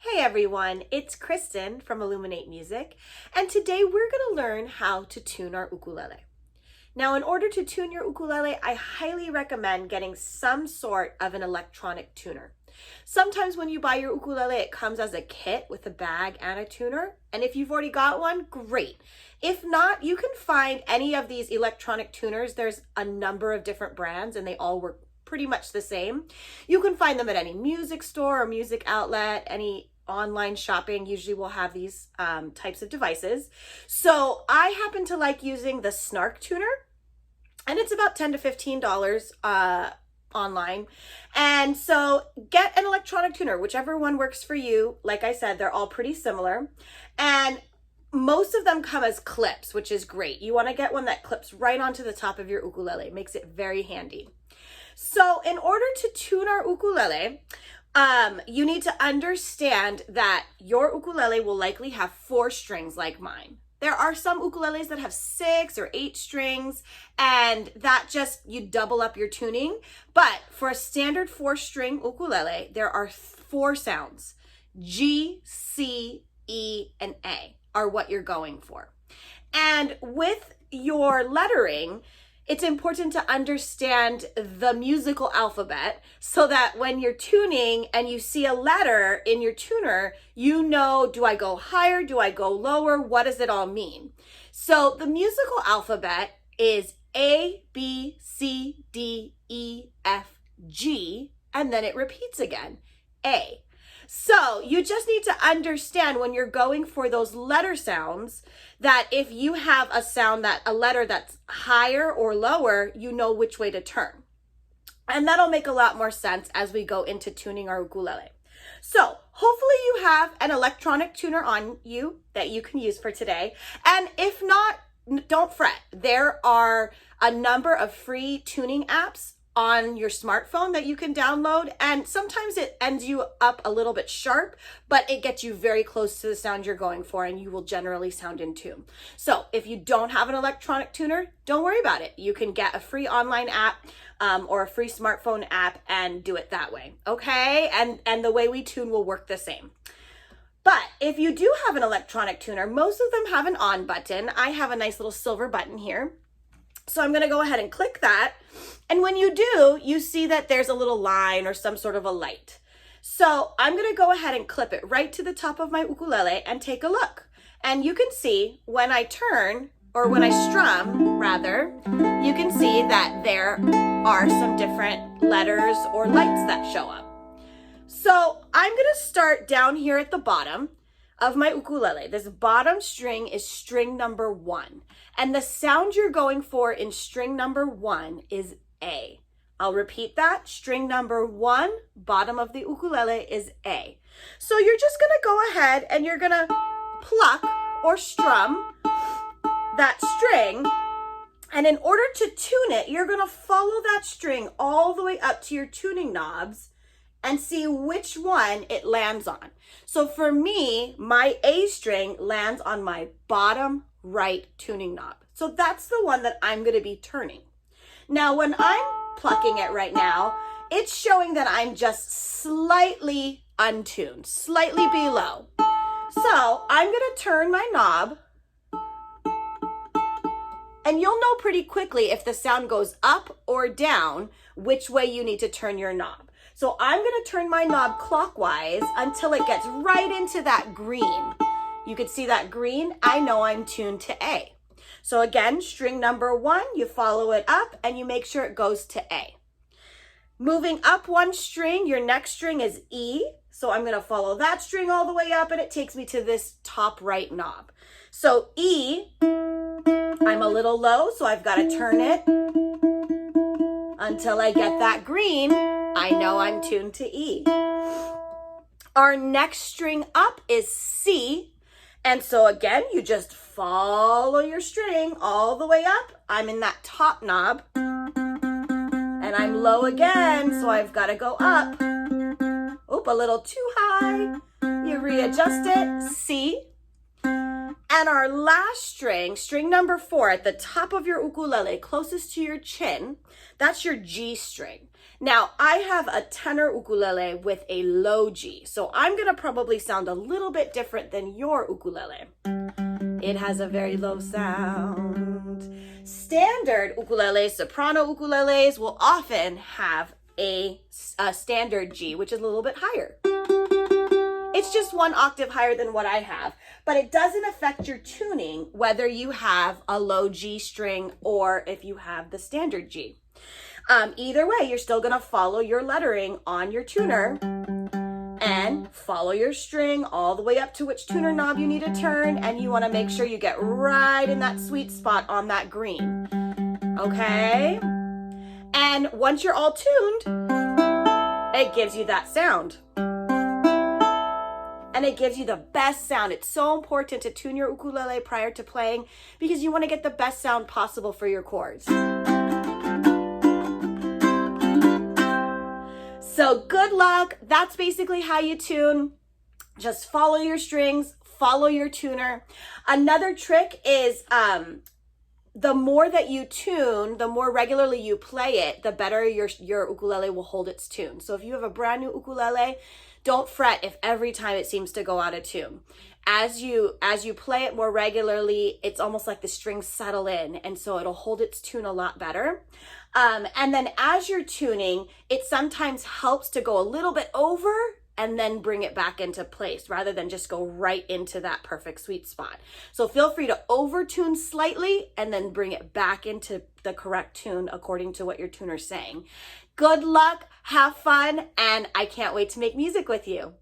Hey everyone, it's Kristen from Illuminate Music, and today we're going to learn how to tune our ukulele. Now, in order to tune your ukulele, I highly recommend getting some sort of an electronic tuner. Sometimes when you buy your ukulele, it comes as a kit with a bag and a tuner, and if you've already got one, great. If not, you can find any of these electronic tuners. There's a number of different brands and they all work pretty much the same. You can find them at any music store or music outlet, any online shopping usually will have these types of devices. So I happen to like using the Snark tuner, and it's about $10 to $15 online. And so get an electronic tuner, whichever one works for you. Like I said, they're all pretty similar. And most of them come as clips, which is great. You want to get one that clips right onto the top of your ukulele. It makes it very handy. So in order to tune our ukulele, you need to understand that your ukulele will likely have 4 strings like mine. There are some ukuleles that have 6 or 8 strings, and that just, you double up your tuning. But for a standard 4-string ukulele, there are 4 sounds. G, C, E, and A are what you're going for. And with your lettering, it's important to understand the musical alphabet so that when you're tuning and you see a letter in your tuner, you know, do I go higher? Do I go lower? What does it all mean? So the musical alphabet is A, B, C, D, E, F, G, and then it repeats again, A. So you just need to understand when you're going for those letter sounds that if you have a letter that's higher or lower, you know which way to turn. And that'll make a lot more sense as we go into tuning our ukulele. So hopefully you have an electronic tuner on you that you can use for today. And if not, don't fret. There are a number of free tuning apps on your smartphone that you can download, and sometimes it ends you up a little bit sharp, but it gets you very close to the sound you're going for, and you will generally sound in tune. So if you don't have an electronic tuner, don't worry about it. You can get a free online app or a free smartphone app and do it that way, okay? And the way we tune will work the same. But if you do have an electronic tuner, most of them have an on button. I have a nice little silver button here. So I'm going to go ahead and click that. And when you do, you see that there's a little line or some sort of a light. So I'm going to go ahead and clip it right to the top of my ukulele and take a look. And you can see when I turn, or when I strum rather, you can see that there are some different letters or lights that show up. So I'm going to start down here at the bottom of my ukulele. This bottom string is string number 1. And the sound you're going for in string number 1 is A. I'll repeat that. String number 1, bottom of the ukulele is A. So you're just going to go ahead and you're going to pluck or strum that string. And in order to tune it, you're going to follow that string all the way up to your tuning knobs and see which one it lands on. So for me, my A string lands on my bottom right tuning knob. So that's the one that I'm going to be turning. Now, when I'm plucking it right now, it's showing that I'm just slightly untuned, slightly below. So I'm going to turn my knob, and you'll know pretty quickly if the sound goes up or down, which way you need to turn your knob. So I'm going to turn my knob clockwise until it gets right into that green. You can see that green. I know I'm tuned to A. So again, string number 1, you follow it up and you make sure it goes to A. Moving up 1 string, your next string is E. So I'm going to follow that string all the way up and it takes me to this top right knob. So E, I'm a little low, so I've got to turn it until I get that green. I know I'm tuned to E. Our next string up is C. And so again, you just follow your string all the way up. I'm in that top knob. And I'm low again, so I've got to go up. Oop, a little too high. You readjust it, C. And our last string, string number 4 at the top of your ukulele, closest to your chin, that's your G string. Now, I have a tenor ukulele with a low G, so I'm gonna probably sound a little bit different than your ukulele. It has a very low sound. Standard ukuleles, soprano ukuleles will often have a standard G, which is a little bit higher. It's just 1 octave higher than what I have, but it doesn't affect your tuning whether you have a low G string or if you have the standard G. Either way, you're still gonna follow your lettering on your tuner and follow your string all the way up to which tuner knob you need to turn, and you wanna make sure you get right in that sweet spot on that green, okay? And once you're all tuned, it gives you that sound. And it gives you the best sound. It's so important to tune your ukulele prior to playing because you want to get the best sound possible for your chords. So good luck. That's basically how you tune. Just follow your strings, follow your tuner. Another trick is the more that you tune, the more regularly you play it, the better your ukulele will hold its tune. So if you have a brand new ukulele, don't fret if every time it seems to go out of tune. As you play it more regularly, it's almost like the strings settle in, and so it'll hold its tune a lot better. And then as you're tuning, it sometimes helps to go a little bit over and then bring it back into place rather than just go right into that perfect sweet spot. So feel free to over tune slightly and then bring it back into the correct tune according to what your tuner's saying. Good luck, have fun, and I can't wait to make music with you.